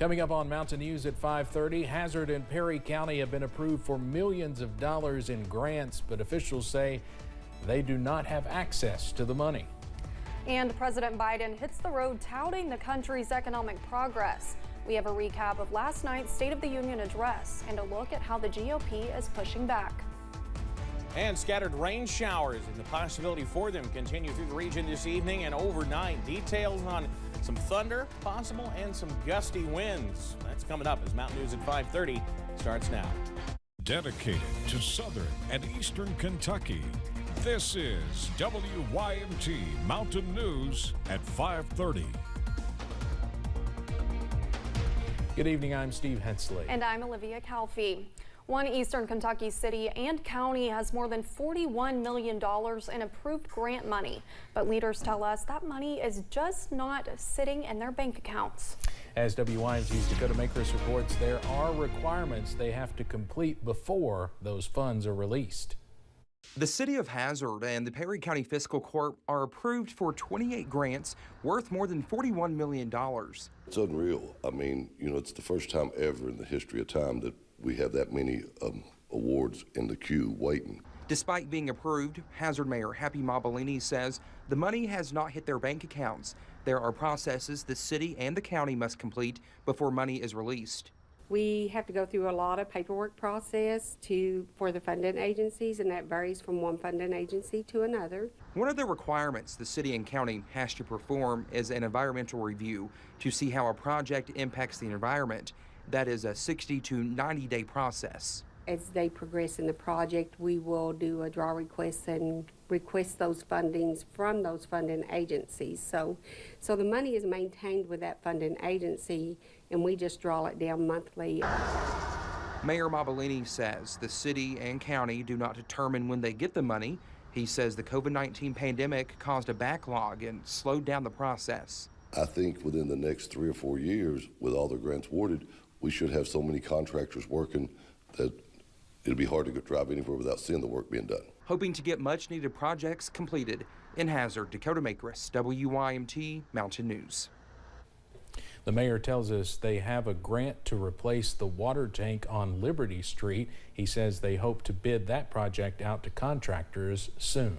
Coming up on Mountain News at 5:30, Hazard and Perry County have been approved for millions of dollars in grants, but officials say they do not have access to the money. And President Biden hits the road touting the country's economic progress. We have a recap of last night's State of the Union address and a look at how the GOP is pushing back. And scattered rain showers and the possibility for them continue through the region this evening and overnight. Details on some thunder possible and some gusty winds. That's coming up as Mountain News at 5:30 starts now. Dedicated to Southern and Eastern Kentucky, this is WYMT Mountain News at 5:30. Good evening, I'm Steve Hensley. And I'm Olivia Calfee. One Eastern Kentucky city and county has more than $41 million in approved grant money. But leaders tell us that money is just not sitting in their bank accounts. As WYMT's Dakota Makris reports, there are requirements they have to complete before those funds are released. The City of Hazard and the Perry County Fiscal Court are approved for 28 grants worth more than $41 million. It's unreal. I mean, it's the first time ever in the history of time that we have that many awards in the queue waiting. Despite being approved, Hazard Mayor Happy Mobilini says the money has not hit their bank accounts. There are processes the city and the county must complete before money is released. We have to go through a lot of paperwork process for the funding agencies, and that varies from one funding agency to another. One of the requirements the city and county has to perform is an environmental review to see how a project impacts the environment. That is a 60 to 90-day process. As they progress in the project, we will do a draw request and request those fundings from those funding agencies. So the money is maintained with that funding agency, and we just draw it down monthly. Mayor Mobilini says the city and county do not determine when they get the money. He says the COVID-19 pandemic caused a backlog and slowed down the process. I think within the next 3 or 4 years, with all the grants awarded, we should have so many contractors working that it'll be hard to drive anywhere without seeing the work being done. Hoping to get much-needed projects completed. In Hazard, Dakota Makris, WYMT Mountain News. The mayor tells us they have a grant to replace the water tank on Liberty Street. He says they hope to bid that project out to contractors soon.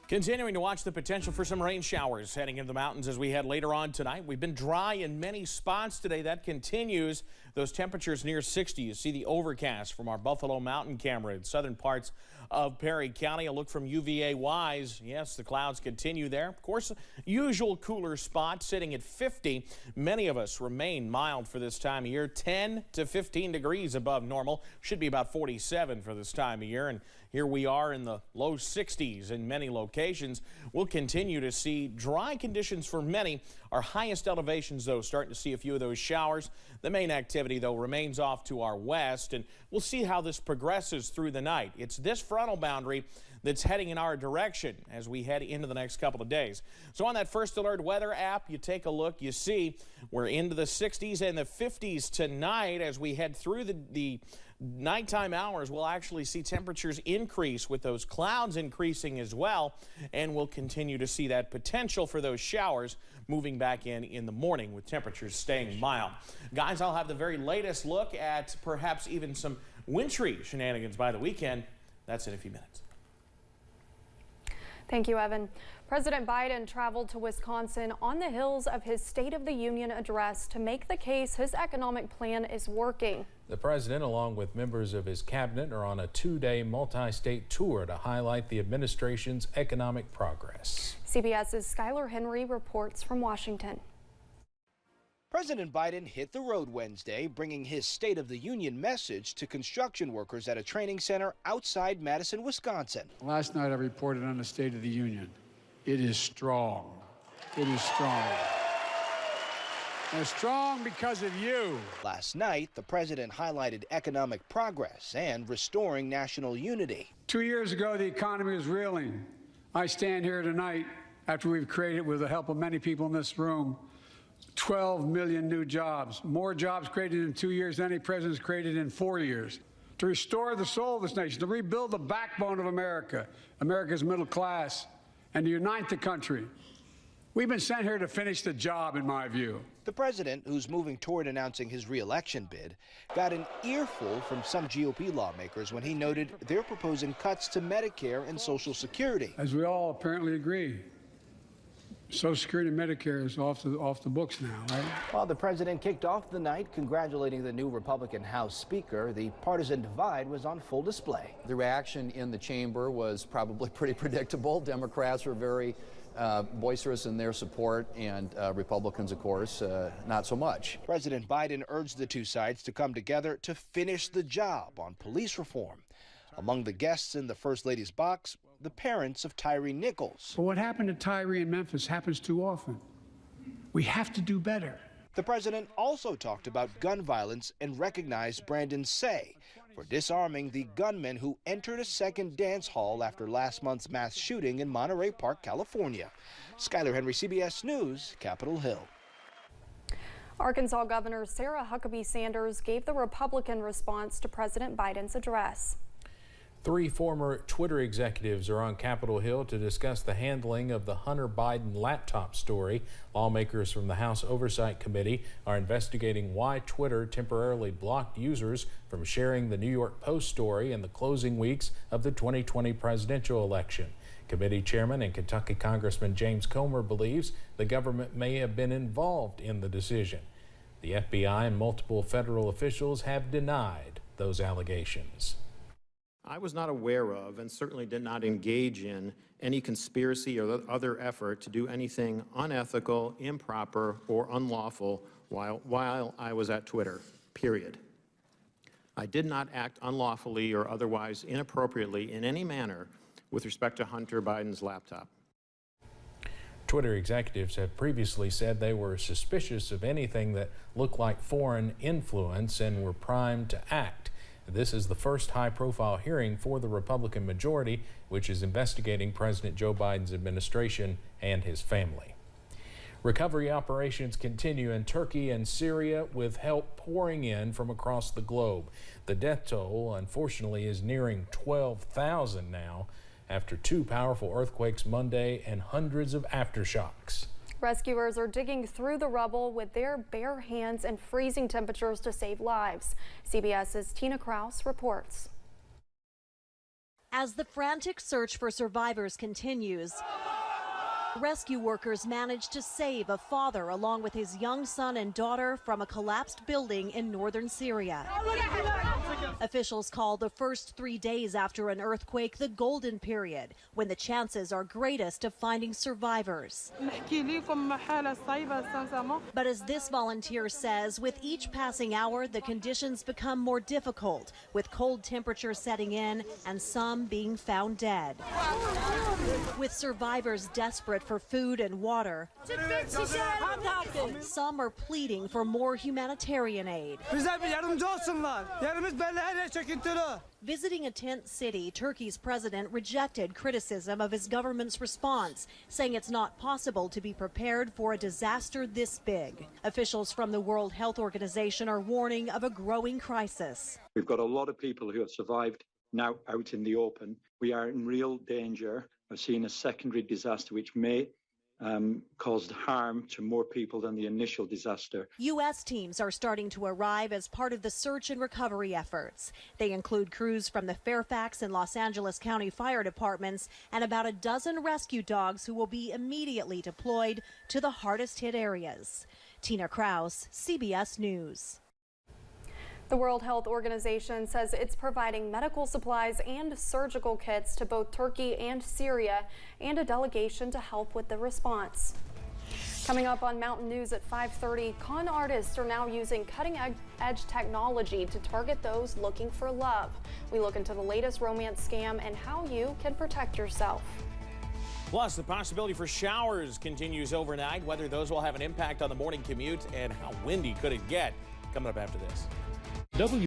Continuing to watch the potential for some rain showers heading into the mountains as we head later on tonight. We've been dry in many spots today. That continues. Those temperatures near 60. You see the overcast from our Buffalo Mountain camera in southern parts of Perry County. A look from UVA WISE. Yes, the clouds continue there. Of course, usual cooler spot sitting at 50. Many of us remain mild for this time of year. 10 to 15 degrees above normal. Should be about 47 for this time of year. And here we are in the low 60s in many locations. We'll continue to see dry conditions for many. Our highest elevations, though, starting to see a few of those showers. The main activity, though, remains off to our west, and we'll see how this progresses through the night. It's this frontal boundary that's heading in our direction as we head into the next couple of days. So on that First Alert weather app, you take a look, you see we're into the 60s and the 50s tonight as we head through the nighttime hours. We'll actually see temperatures increase with those clouds increasing as well, and we'll continue to see that potential for those showers moving back in the morning with temperatures staying mild. Guys, I'll have the very latest look at perhaps even some wintry shenanigans by the weekend. That's in a few minutes. Thank you, Evan. President Biden traveled to Wisconsin on the heels of his State of the Union address to make the case his economic plan is working. The president, along with members of his cabinet, are on a 2-day multi-state tour to highlight the administration's economic progress. CBS's Skylar Henry reports from Washington. President Biden hit the road Wednesday, bringing his State of the Union message to construction workers at a training center outside Madison, Wisconsin. Last night I reported on the State of the Union. It is strong. It is strong. And it's strong because of you. Last night, the president highlighted economic progress and restoring national unity. 2 years ago, the economy was reeling. I stand here tonight after we've created, with the help of many people in this room, 12 million new jobs, more jobs created in 2 years than any president's created in 4 years. To restore the soul of this nation, to rebuild the backbone of America, America's middle class, and to unite the country. We've been sent here to finish the job, in my view. The president, who's moving toward announcing his re-election bid, got an earful from some GOP lawmakers when he noted they're proposing cuts to Medicare and Social Security. As we all apparently agree, Social Security and Medicare is off the books now, right? While the president kicked off the night congratulating the new Republican House Speaker, the partisan divide was on full display. The reaction in the chamber was probably pretty predictable. Democrats were very boisterous in their support, and Republicans, of course, not so much. President Biden urged the two sides to come together to finish the job on police reform. Among the guests in the First Lady's box, the parents of Tyree Nichols. But what happened to Tyree in Memphis happens too often. We have to do better. The president also talked about gun violence and recognized Brandon Say for disarming the gunman who entered a second dance hall after last month's mass shooting in Monterey Park, California. Skyler Henry, CBS News, Capitol Hill. Arkansas Governor Sarah Huckabee Sanders gave the Republican response to President Biden's address. 3 former Twitter executives are on Capitol Hill to discuss the handling of the Hunter Biden laptop story. Lawmakers from the House Oversight Committee are investigating why Twitter temporarily blocked users from sharing the New York Post story in the closing weeks of the 2020 presidential election. Committee Chairman and Kentucky Congressman James Comer believes the government may have been involved in the decision. The FBI and multiple federal officials have denied those allegations. I was not aware of and certainly did not engage in any conspiracy or other effort to do anything unethical, improper, or unlawful while I was at Twitter, period. I did not act unlawfully or otherwise inappropriately in any manner with respect to Hunter Biden's laptop. Twitter executives have previously said they were suspicious of anything that looked like foreign influence and were primed to act. This is the first high-profile hearing for the Republican majority, which is investigating President Joe Biden's administration and his family. Recovery operations continue in Turkey and Syria, with help pouring in from across the globe. The death toll, unfortunately, is nearing 12,000 now after 2 powerful earthquakes Monday and hundreds of aftershocks. Rescuers are digging through the rubble with their bare hands and freezing temperatures to save lives. CBS's Tina Kraus reports. As the frantic search for survivors continues, rescue workers managed to save a father along with his young son and daughter from a collapsed building in northern Syria. Officials call the first 3 days after an earthquake the golden period, when the chances are greatest of finding survivors. But as this volunteer says, with each passing hour, the conditions become more difficult, with cold temperatures setting in and some being found dead. With survivors desperate for food and water, some are pleading for more humanitarian aid. Visiting a tent city, Turkey's president rejected criticism of his government's response, saying it's not possible to be prepared for a disaster this big. Officials from the World Health Organization are warning of a growing crisis. We've got a lot of people who have survived now out in the open. We are in real danger of seeing a secondary disaster which may caused harm to more people than the initial disaster. U.S. teams are starting to arrive as part of the search and recovery efforts. They include crews from the Fairfax and Los Angeles County fire departments and about a dozen rescue dogs who will be immediately deployed to the hardest hit areas. Tina Kraus, CBS News. The World Health Organization says it's providing medical supplies and surgical kits to both Turkey and Syria, and a delegation to help with the response. Coming up on Mountain News at 5:30, con artists are now using cutting-edge technology to target those looking for love. We look into the latest romance scam and how you can protect yourself. Plus, the possibility for showers continues overnight. Whether those will have an impact on the morning commute and how windy could it get? Coming up after this.